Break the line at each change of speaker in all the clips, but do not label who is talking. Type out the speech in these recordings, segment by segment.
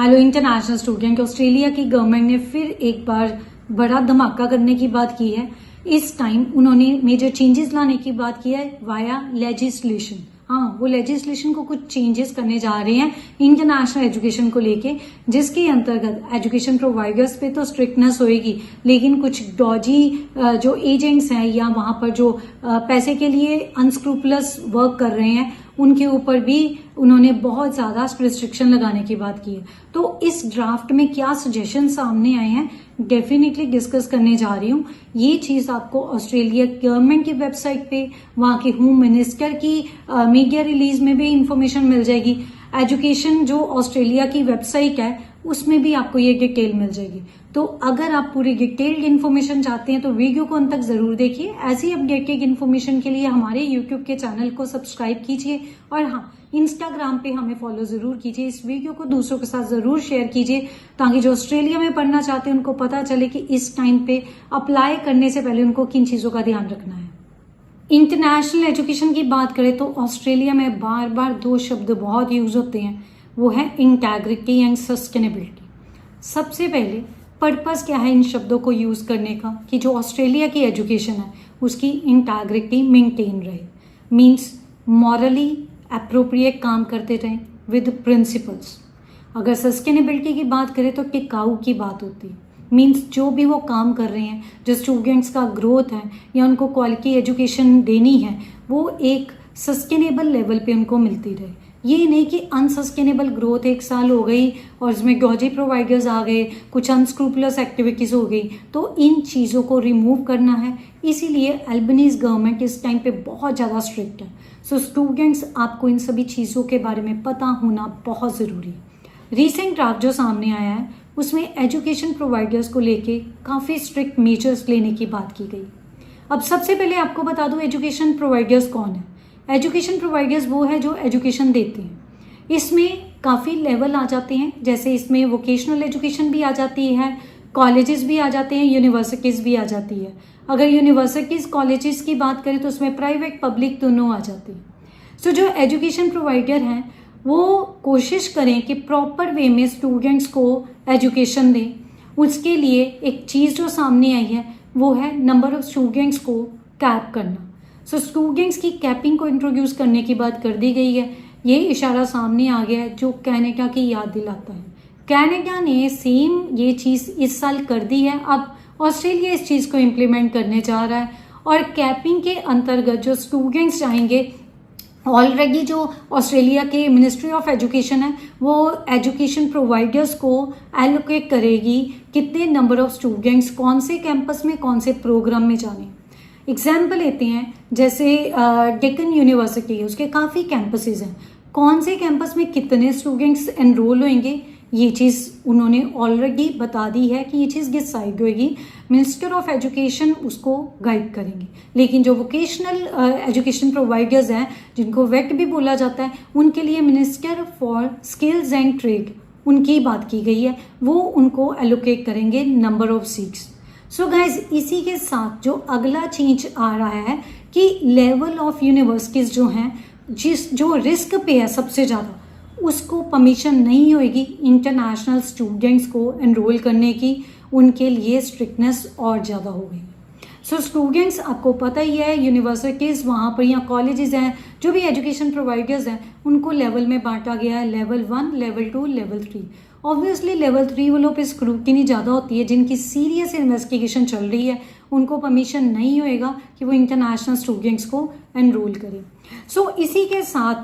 Hello international student, Australia की government ने फिर एक बार बड़ा धमाका करने की बात की है। इस टाइम उन्होंने मेजर चेंजेस लाने की बात की है वाया लेजिस्लेशन। हाँ, वो लेजिस्लेशन को कुछ चेंजेस करने जा रहे हैं इंटरनेशनल एजुकेशन को लेके, जिसके अंतर्गत एजुकेशन प्रोवाइडर्स पे तो स्ट्रिक्टनेस होएगी, लेकिन कुछ डॉजी जो एजेंट्स हैं या वहां पर जो पैसे के लिए अनस्क्रूपलस वर्क कर रहे हैं उनके ऊपर भी उन्होंने बहुत ज्यादा रिस्ट्रिक्शन लगाने की बात की है। तो इस ड्राफ्ट में क्या सजेशन सामने आए हैं डेफिनेटली डिस्कस करने जा रही हूँ। ये चीज आपको ऑस्ट्रेलिया गवर्नमेंट की वेबसाइट पे, वहां के होम मिनिस्टर की मीडिया रिलीज में भी इंफॉर्मेशन मिल जाएगी। एजुकेशन जो ऑस्ट्रेलिया की वेबसाइट है उसमें भी आपको ये डिटेल मिल जाएगी। तो अगर आप पूरी डिटेल्ड इन्फॉर्मेशन चाहते हैं तो वीडियो को अंत तक जरूर देखिए। ऐसी अपडेटेड इन्फॉर्मेशन के लिए हमारे यूट्यूब के चैनल को सब्सक्राइब कीजिए और हाँ, इंस्टाग्राम पे हमें फॉलो जरूर कीजिए। इस वीडियो को दूसरों के साथ जरूर शेयर कीजिए ताकि जो ऑस्ट्रेलिया में पढ़ना चाहते हैं उनको पता चले कि इस टाइम पे अप्लाई करने से पहले उनको किन चीजों का ध्यान रखना है। इंटरनेशनल एजुकेशन की बात करें तो ऑस्ट्रेलिया में बार बार दो शब्द बहुत यूज होते हैं, वो है इंटेग्रिटी एंड सस्टेनेबिलिटी। सबसे पहले पर्पस क्या है इन शब्दों को यूज करने का कि जो ऑस्ट्रेलिया की एजुकेशन है उसकी इंटेग्रिटी मेंटेन रहे, मींस मॉरली अप्रोप्रिएट काम करते रहें विद प्रिंसिपल्स। अगर सस्टेनेबिलिटी की बात करें तो टिकाऊ की बात होती है, मींस जो भी वो काम कर रहे हैं, जो स्टूडेंट्स का ग्रोथ है या उनको क्वालिटी एजुकेशन देनी है, वो एक सस्टेनेबल लेवल पे उनको मिलती रहे। ये नहीं कि अनसस्टेनेबल ग्रोथ एक साल हो गई और इसमें डॉजी प्रोवाइडर्स आ गए, कुछ अनस्क्रूपलस एक्टिविटीज हो गई, तो इन चीज़ों को रिमूव करना है। इसीलिए अल्बनीज गवर्नमेंट इस टाइम पे बहुत ज़्यादा स्ट्रिक्ट है। सो स्टूडेंट्स, आपको इन सभी चीज़ों के बारे में पता होना बहुत ज़रूरी है। रिसेंट ड्राफ्ट जो सामने आया है उसमें एजुकेशन प्रोवाइडर्स को लेके काफ़ी स्ट्रिक्ट मेजर्स लेने की बात की गई। अब सबसे पहले आपको बता दूं एजुकेशन प्रोवाइडर्स कौन है। एजुकेशन प्रोवाइडर्स वो है जो एजुकेशन देते हैं। इसमें काफ़ी लेवल आ जाते हैं, जैसे इसमें वोकेशनल एजुकेशन भी आ जाती है, कॉलेजेस भी आ जाते हैं, यूनिवर्सिटीज़ भी आ जाती है। अगर यूनिवर्सिटीज़ कॉलेजेस की बात करें तो उसमें प्राइवेट पब्लिक दोनों आ जाती है। सो जो एजुकेशन प्रोवाइडर हैं वो कोशिश करें कि प्रॉपर वे में स्टूडेंट्स को एजुकेशन दें। उसके लिए एक चीज़ जो सामने आई है वो है नंबर ऑफ स्टूडेंट्स को कैप करना। सो स्टूडेंट्स की कैपिंग को इंट्रोड्यूस करने की बात कर दी गई है। ये इशारा सामने आ गया है जो कनाडा की याद दिलाता है। कनाडा ने सेम ये चीज़ इस साल कर दी है। अब ऑस्ट्रेलिया इस चीज़ को इम्प्लीमेंट करने जा रहा है और कैपिंग के अंतर्गत जो स्टूडेंट्स चाहेंगे, ऑलरेडी जो ऑस्ट्रेलिया के मिनिस्ट्री ऑफ एजुकेशन है वो एजुकेशन प्रोवाइडर्स को एलोकेट करेगी कितने नंबर ऑफ स्टूडेंट्स कौन से कैंपस में कौन से प्रोग्राम में जाने। एग्जाम्पल लेते हैं, जैसे डेक्कन यूनिवर्सिटी है, उसके काफ़ी कैंपसेस हैं, कौन से कैंपस में कितने स्टूडेंट्स एनरोल होंगे ये चीज़ उन्होंने ऑलरेडी बता दी है कि ये चीज़ डिसाइड होगी। मिनिस्टर ऑफ एजुकेशन उसको गाइड करेंगे। लेकिन जो वोकेशनल एजुकेशन प्रोवाइडर्स हैं, जिनको वेट भी बोला जाता है, उनके लिए minister for skills and trade उनकी बात की गई है, वो उनको एलोकेट करेंगे number of seats. So guys, इसी के साथ जो अगला चेंज आ रहा है कि लेवल ऑफ यूनिवर्सिटीज़ जो हैं, जो रिस्क पे है सबसे ज़्यादा, उसको परमिशन नहीं होगी इंटरनेशनल स्टूडेंट्स को एनरोल करने की। उनके लिए स्ट्रिक्टनेस और ज़्यादा हो गई। सो स्टूडेंट्स, आपको पता ही है यूनिवर्सिटीज़ वहाँ पर या कॉलेजेस हैं, जो भी एजुकेशन प्रोवाइडर्स हैं, उनको लेवल में बांटा गया है, level 1, level 2, level 3। Obviously level 3 वालों पे स्क्रूटनी ज़्यादा होती है, जिनकी सीरियस इन्वेस्टिगेशन चल रही है, उनको परमिशन नहीं होएगा कि वो इंटरनेशनल स्टूडेंट्स को एनरोल करें। सो इसी के साथ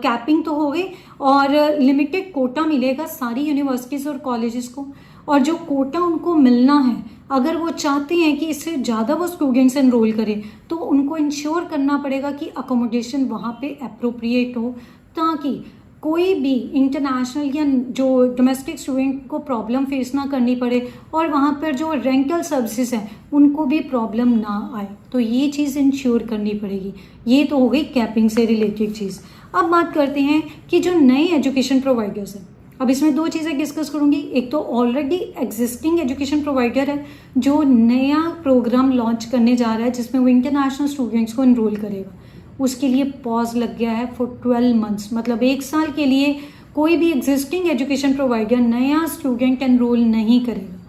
कैपिंग तो हो गई और लिमिटेड कोटा मिलेगा सारी यूनिवर्सिटीज़ और कॉलेजेस को, और जो कोटा उनको मिलना है, अगर वो चाहते हैं कि इससे ज़्यादा वो स्टूडेंट्स एनरोल करें तो उनको इंश्योर करना पड़ेगा कि अकोमोडेशन वहाँ पे अप्रोप्रिएट हो, ताकि कोई भी इंटरनेशनल या जो डोमेस्टिक स्टूडेंट को प्रॉब्लम फेस ना करनी पड़े और वहाँ पर जो रेंटल सर्विसेज हैं उनको भी प्रॉब्लम ना आए। तो ये चीज़ इंश्योर करनी पड़ेगी। ये तो हो गई कैपिंग से रिलेटेड चीज़। अब बात करते हैं कि जो नए एजुकेशन प्रोवाइडर्स हैं, अब इसमें दो चीज़ें डिस्कस करूंगी। एक तो ऑलरेडी एग्जिस्टिंग एजुकेशन प्रोवाइडर है जो नया प्रोग्राम लॉन्च करने जा रहा है जिसमें वो इंटरनेशनल स्टूडेंट्स को एनरोल करेगा। उसके लिए पॉज लग गया है फॉर 12 मंथ्स, मतलब 1 साल के लिए कोई भी एग्जिस्टिंग एजुकेशन प्रोवाइडर नया स्टूडेंट एनरोल नहीं करेगा।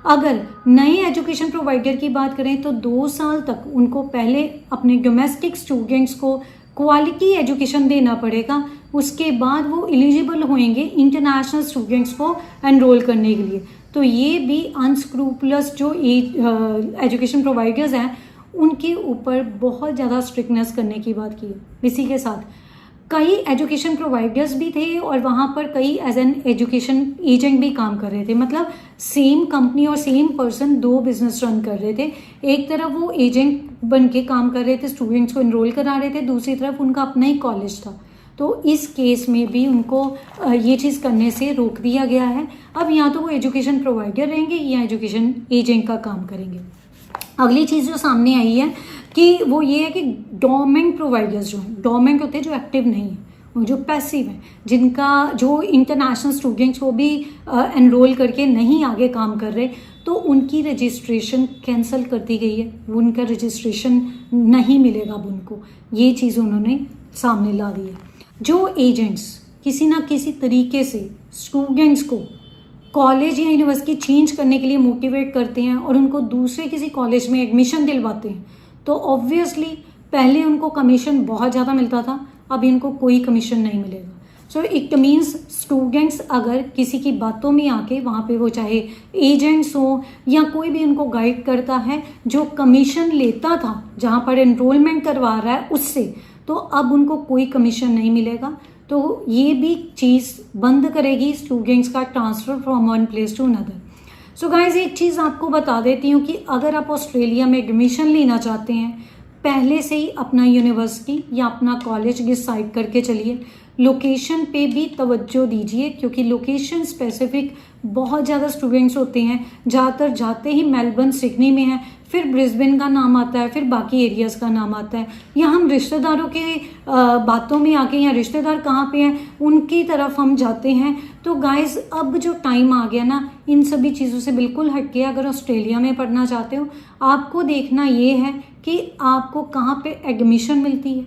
अगर नए एजुकेशन प्रोवाइडर की बात करें तो 2 साल तक उनको पहले अपने डोमेस्टिक स्टूडेंट्स को क्वालिटी एजुकेशन देना पड़ेगा, उसके बाद वो एलिजिबल होंगे इंटरनेशनल स्टूडेंट्स को एनरोल करने के लिए। तो ये भी अनस्क्रूपलस जो एजुकेशन प्रोवाइडर्स हैं उनके ऊपर बहुत ज़्यादा स्ट्रिक्टनेस करने की बात की है। इसी के साथ कई एजुकेशन प्रोवाइडर्स भी थे और वहाँ पर कई एज एन एजुकेशन एजेंट भी काम कर रहे थे, मतलब सेम कंपनी और सेम पर्सन 2 बिजनेस रन कर रहे थे। एक तरफ वो एजेंट बन के काम कर रहे थे, स्टूडेंट्स को एनरोल करा रहे थे, दूसरी तरफ उनका अपना ही कॉलेज था। तो इस केस में भी उनको ये चीज़ करने से रोक दिया गया है। अब या तो वो एजुकेशन प्रोवाइडर रहेंगे या एजुकेशन एजेंट का काम करेंगे। अगली चीज़ जो सामने आई है कि वो ये है कि डोमेंट प्रोवाइडर्स जो हैं, डोमेंट होते हैं जो एक्टिव नहीं है, वो जो पैसिव हैं, जिनका जो इंटरनेशनल स्टूडेंट्स को भी एनरोल करके नहीं आगे काम कर रहे, तो उनकी रजिस्ट्रेशन कैंसिल कर दी गई है। उनका रजिस्ट्रेशन नहीं मिलेगा अब उनको, ये चीज़ उन्होंने सामने ला दी है। जो एजेंट्स किसी ना किसी तरीके से स्टूडेंट्स को कॉलेज या यूनिवर्सिटी चेंज करने के लिए मोटिवेट करते हैं और उनको दूसरे किसी कॉलेज में एडमिशन दिलवाते हैं, तो ऑब्वियसली पहले उनको कमीशन बहुत ज़्यादा मिलता था, अब इनको कोई कमीशन नहीं मिलेगा। सो इट मीन्स स्टूडेंट्स अगर किसी की बातों में आके वहाँ पे वो चाहे एजेंट्स हो या कोई भी उनको गाइड करता है जो कमीशन लेता था जहाँ पर एनरोलमेंट करवा रहा है उससे, तो अब उनको कोई कमीशन नहीं मिलेगा। तो ये भी चीज़ बंद करेगी स्टूडेंट्स का transfer from one place to another. So guys एक चीज़ आपको बता देती हूँ कि अगर आप ऑस्ट्रेलिया में एडमिशन लेना चाहते हैं, पहले से ही अपना यूनिवर्सिटी या अपना कॉलेज डिसाइड करके चलिए। लोकेशन पे भी तवज्जो दीजिए क्योंकि लोकेशन स्पेसिफिक बहुत ज़्यादा स्टूडेंट्स होते हैं। ज़्यादातर जाते ही मेलबर्न सिडनी में है, फिर ब्रिस्बेन का नाम आता है, फिर बाकी एरियाज़ का नाम आता है। या हम रिश्तेदारों के बातों में आके या रिश्तेदार कहाँ पे हैं उनकी तरफ हम जाते हैं। तो गाइज अब जो टाइम आ गया ना, इन सभी चीज़ों से बिल्कुल हट के अगर ऑस्ट्रेलिया में पढ़ना चाहते हो, आपको देखना ये है कि आपको कहाँ पे एडमिशन मिलती है,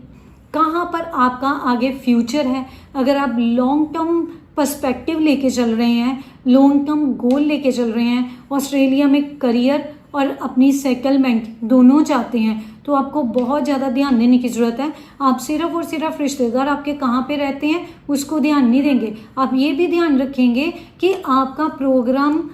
कहाँ पर आपका आगे फ्यूचर है। अगर आप लॉन्ग टर्म पर्सपेक्टिव लेके चल रहे हैं, लॉन्ग टर्म गोल लेके चल रहे हैं, ऑस्ट्रेलिया में करियर और अपनी सेटलमेंट दोनों चाहते हैं, तो आपको बहुत ज़्यादा ध्यान देने की ज़रूरत है। आप सिर्फ और सिर्फ रिश्तेदार आपके कहाँ पे रहते हैं उसको ध्यान नहीं देंगे, आप ये भी ध्यान रखेंगे कि आपका प्रोग्राम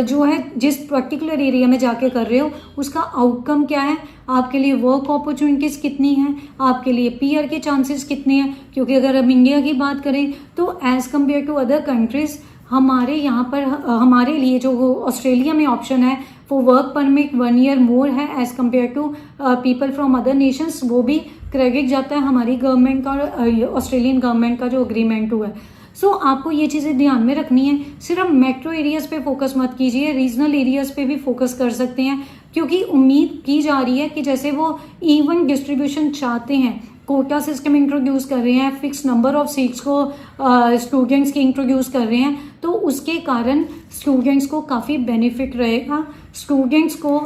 जो है जिस पर्टिकुलर एरिया में जाके कर रहे हो उसका आउटकम क्या है, आपके लिए वर्क अपॉर्चुनिटीज़ कितनी हैं, आपके लिए पीआर के चांसेस कितने हैं। क्योंकि अगर हम इंडिया की बात करें तो as compare to other countries हमारे यहाँ पर हमारे लिए जो ऑस्ट्रेलिया में ऑप्शन है वो वर्क परमिट 1 ईयर मोर है as compare to people from other nations, वो भी क्रेडिट जाता है हमारी गवर्नमेंट का और ऑस्ट्रेलियन गवर्नमेंट का जो अग्रीमेंट हुआ है। सो आपको ये चीज़ें ध्यान में रखनी है। सिर्फ मेट्रो एरियाज़ पे फोकस मत कीजिए, रीजनल एरियाज़ पे भी फोकस कर सकते हैं क्योंकि उम्मीद की जा रही है कि जैसे वो इवन डिस्ट्रीब्यूशन चाहते हैं, कोटा सिस्टम इंट्रोड्यूस कर रहे हैं, फिक्स नंबर ऑफ सीट्स को स्टूडेंट्स की इंट्रोड्यूस कर रहे हैं, तो उसके कारण स्टूडेंट्स को काफ़ी बेनिफिट रहेगा। स्टूडेंट्स को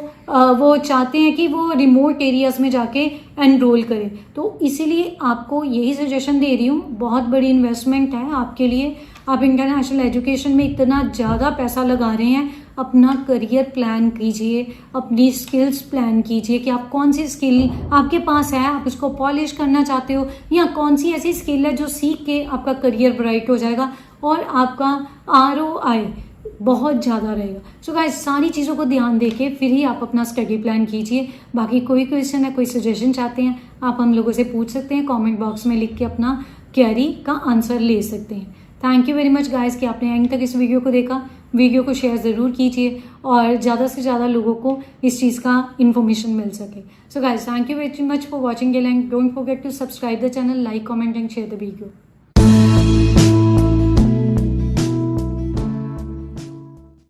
वो चाहते हैं कि वो रिमोट एरियाज़ में जाके एनरोल करें, तो इसीलिए आपको यही सजेशन दे रही हूँ। बहुत बड़ी इन्वेस्टमेंट है आपके लिए, आप इंटरनेशनल एजुकेशन में इतना ज़्यादा पैसा लगा रहे हैं, अपना करियर प्लान कीजिए, अपनी स्किल्स प्लान कीजिए कि आप कौन सी स्किल आपके पास है, आप इसको पॉलिश करना चाहते हो, या कौन सी ऐसी स्किल है जो सीख के आपका करियर ब्राइट हो जाएगा और आपका ROI बहुत ज़्यादा रहेगा। सो गाइस सारी चीज़ों को ध्यान देके फिर ही आप अपना स्टडी प्लान कीजिए। बाकी कोई क्वेश्चन है, कोई सजेशन चाहते हैं, आप हम लोगों से पूछ सकते हैं, कमेंट बॉक्स में लिख के अपना क्वेरी का आंसर ले सकते हैं। Thank you very much guys कि आपने एंड तक इस वीडियो को देखा। वीडियो को शेयर ज़रूर कीजिए और ज़्यादा से ज़्यादा लोगों को इस चीज़ का इन्फॉर्मेशन मिल सके। So guys thank you very much for watching and don't forget to subscribe the channel, like, comment and share the video.